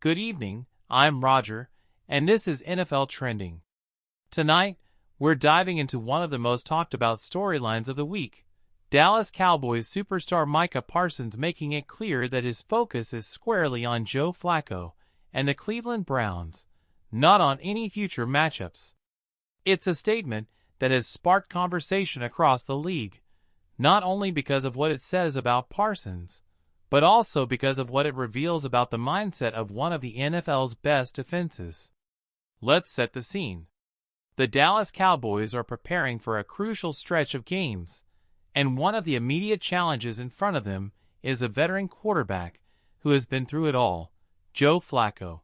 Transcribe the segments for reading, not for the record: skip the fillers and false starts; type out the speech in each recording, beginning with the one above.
Good evening, I'm Roger, and this is NFL Trending. Tonight, we're diving into one of the most talked about storylines of the week. Dallas Cowboys superstar Micah Parsons making it clear that his focus is squarely on Joe Flacco and the Cleveland Browns, not on any future matchups. It's a statement that has sparked conversation across the league, not only because of what it says about Parsons, but also because of what it reveals about the mindset of one of the NFL's best defenses. Let's set the scene. The Dallas Cowboys are preparing for a crucial stretch of games, and one of the immediate challenges in front of them is a veteran quarterback who has been through it all, Joe Flacco.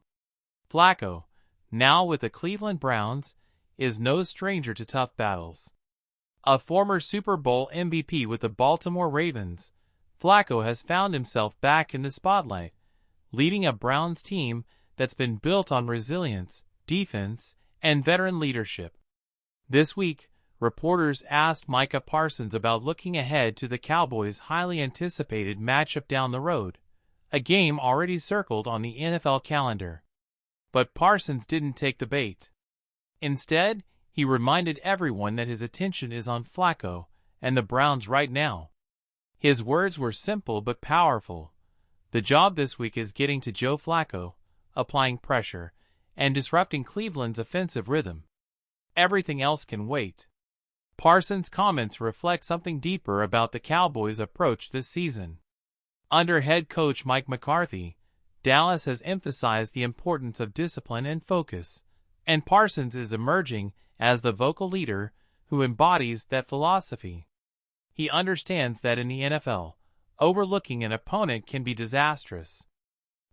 Flacco, now with the Cleveland Browns, is no stranger to tough battles. A former Super Bowl MVP with the Baltimore Ravens, Flacco has found himself back in the spotlight, leading a Browns team that's been built on resilience, defense, and veteran leadership. This week, reporters asked Micah Parsons about looking ahead to the Cowboys' highly anticipated matchup down the road, a game already circled on the NFL calendar. But Parsons didn't take the bait. Instead, he reminded everyone that his attention is on Flacco and the Browns right now. His words were simple but powerful. The job this week is getting to Joe Flacco, applying pressure, and disrupting Cleveland's offensive rhythm. Everything else can wait. Parsons' comments reflect something deeper about the Cowboys' approach this season. Under head coach Mike McCarthy, Dallas has emphasized the importance of discipline and focus, and Parsons is emerging as the vocal leader who embodies that philosophy. He understands that in the NFL, overlooking an opponent can be disastrous.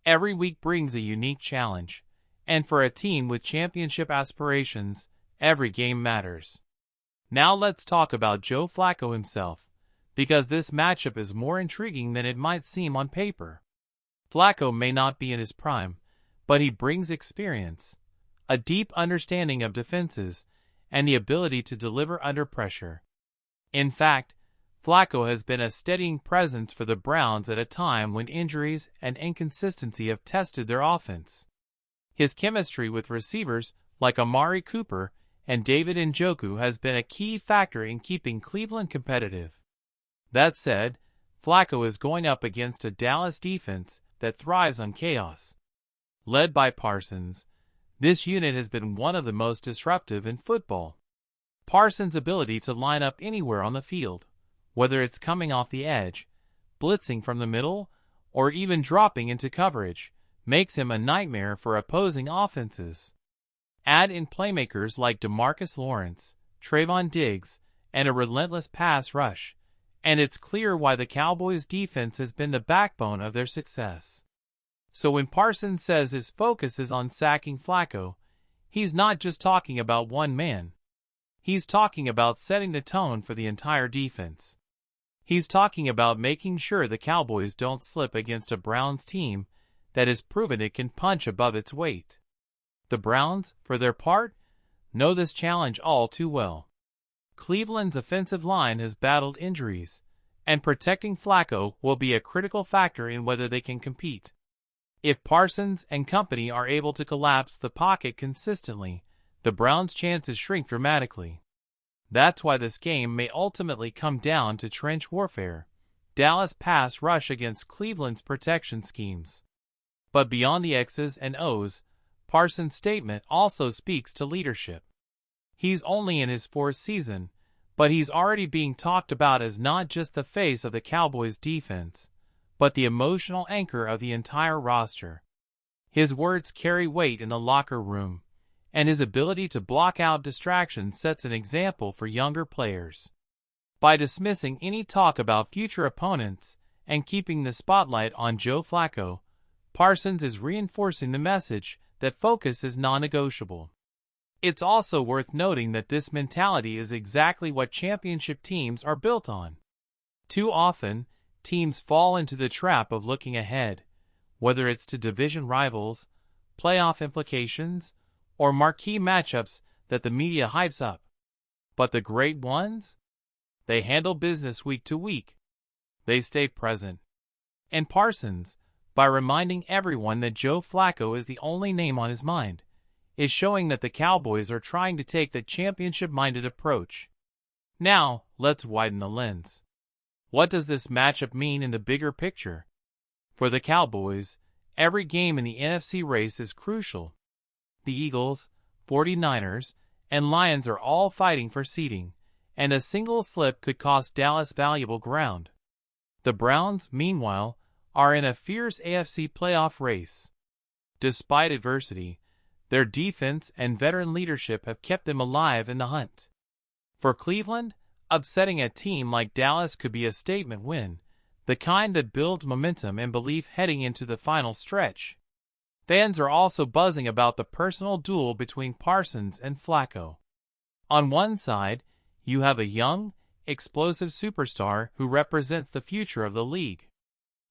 Every week brings a unique challenge, and for a team with championship aspirations, every game matters. Now let's talk about Joe Flacco himself, because this matchup is more intriguing than it might seem on paper. Flacco may not be in his prime, but he brings experience, a deep understanding of defenses, and the ability to deliver under pressure. In fact, Flacco has been a steadying presence for the Browns at a time when injuries and inconsistency have tested their offense. His chemistry with receivers like Amari Cooper and David Njoku has been a key factor in keeping Cleveland competitive. That said, Flacco is going up against a Dallas defense that thrives on chaos. Led by Parsons, this unit has been one of the most disruptive in football. Parsons' ability to line up anywhere on the field, whether it's coming off the edge, blitzing from the middle, or even dropping into coverage, makes him a nightmare for opposing offenses. Add in playmakers like DeMarcus Lawrence, Trayvon Diggs, and a relentless pass rush, and it's clear why the Cowboys' defense has been the backbone of their success. So when Parsons says his focus is on sacking Flacco, he's not just talking about one man. He's talking about setting the tone for the entire defense. He's talking about making sure the Cowboys don't slip against a Browns team that has proven it can punch above its weight. The Browns, for their part, know this challenge all too well. Cleveland's offensive line has battled injuries, and protecting Flacco will be a critical factor in whether they can compete. If Parsons and company are able to collapse the pocket consistently, the Browns' chances shrink dramatically. That's why this game may ultimately come down to trench warfare, Dallas' pass rush against Cleveland's protection schemes. But beyond the X's and O's, Parsons' statement also speaks to leadership. He's only in his fourth season, but he's already being talked about as not just the face of the Cowboys' defense, but the emotional anchor of the entire roster. His words carry weight in the locker room, and his ability to block out distractions sets an example for younger players. By dismissing any talk about future opponents and keeping the spotlight on Joe Flacco, Parsons is reinforcing the message that focus is non-negotiable. It's also worth noting that this mentality is exactly what championship teams are built on. Too often, teams fall into the trap of looking ahead, whether it's to division rivals, playoff implications, or marquee matchups that the media hypes up. But the great ones? They handle business week to week. They stay present. And Parsons, by reminding everyone that Joe Flacco is the only name on his mind, is showing that the Cowboys are trying to take the championship-minded approach. Now, let's widen the lens. What does this matchup mean in the bigger picture? For the Cowboys, every game in the NFC race is crucial. The Eagles, 49ers, and Lions are all fighting for seeding, and a single slip could cost Dallas valuable ground. The Browns, meanwhile, are in a fierce AFC playoff race. Despite adversity, their defense and veteran leadership have kept them alive in the hunt. For Cleveland, upsetting a team like Dallas could be a statement win, the kind that builds momentum and belief heading into the final stretch. Fans are also buzzing about the personal duel between Parsons and Flacco. On one side, you have a young, explosive superstar who represents the future of the league.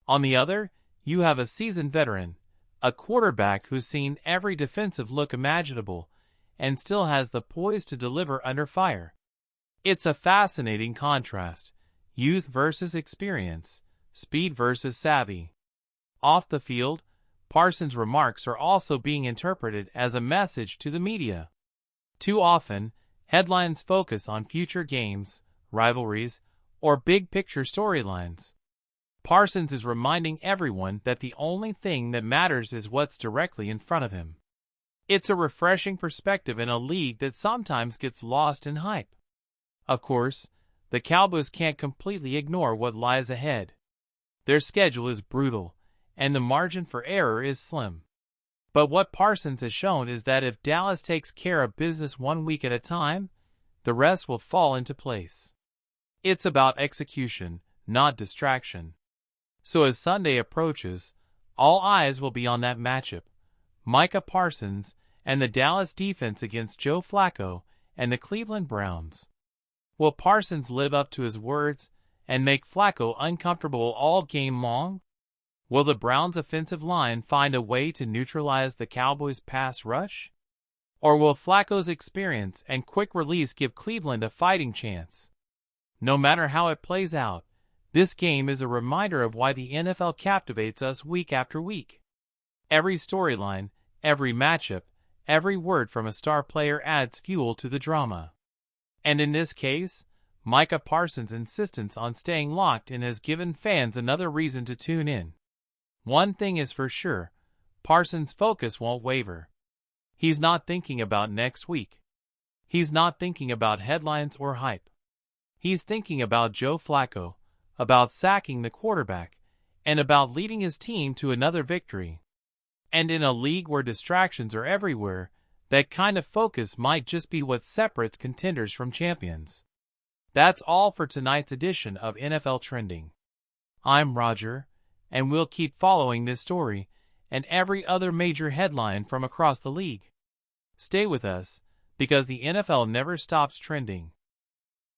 On the other, you have a seasoned veteran, a quarterback who's seen every defensive look imaginable and still has the poise to deliver under fire. It's a fascinating contrast, youth versus experience, speed versus savvy. Off the field, Parsons' remarks are also being interpreted as a message to the media. Too often, headlines focus on future games, rivalries, or big-picture storylines. Parsons is reminding everyone that the only thing that matters is what's directly in front of him. It's a refreshing perspective in a league that sometimes gets lost in hype. Of course, the Cowboys can't completely ignore what lies ahead. Their schedule is brutal, and the margin for error is slim. But what Parsons has shown is that if Dallas takes care of business 1 week at a time, the rest will fall into place. It's about execution, not distraction. So as Sunday approaches, all eyes will be on that matchup, Micah Parsons and the Dallas defense against Joe Flacco and the Cleveland Browns. Will Parsons live up to his words and make Flacco uncomfortable all game long? Will the Browns' offensive line find a way to neutralize the Cowboys' pass rush? Or will Flacco's experience and quick release give Cleveland a fighting chance? No matter how it plays out, this game is a reminder of why the NFL captivates us week after week. Every storyline, every matchup, every word from a star player adds fuel to the drama. And in this case, Micah Parsons' insistence on staying locked in has given fans another reason to tune in. One thing is for sure, Parsons' focus won't waver. He's not thinking about next week. He's not thinking about headlines or hype. He's thinking about Joe Flacco, about sacking the quarterback, and about leading his team to another victory. And in a league where distractions are everywhere, that kind of focus might just be what separates contenders from champions. That's all for tonight's edition of NFL Trending. I'm Roger, and we'll keep following this story and every other major headline from across the league. Stay with us, because the NFL never stops trending.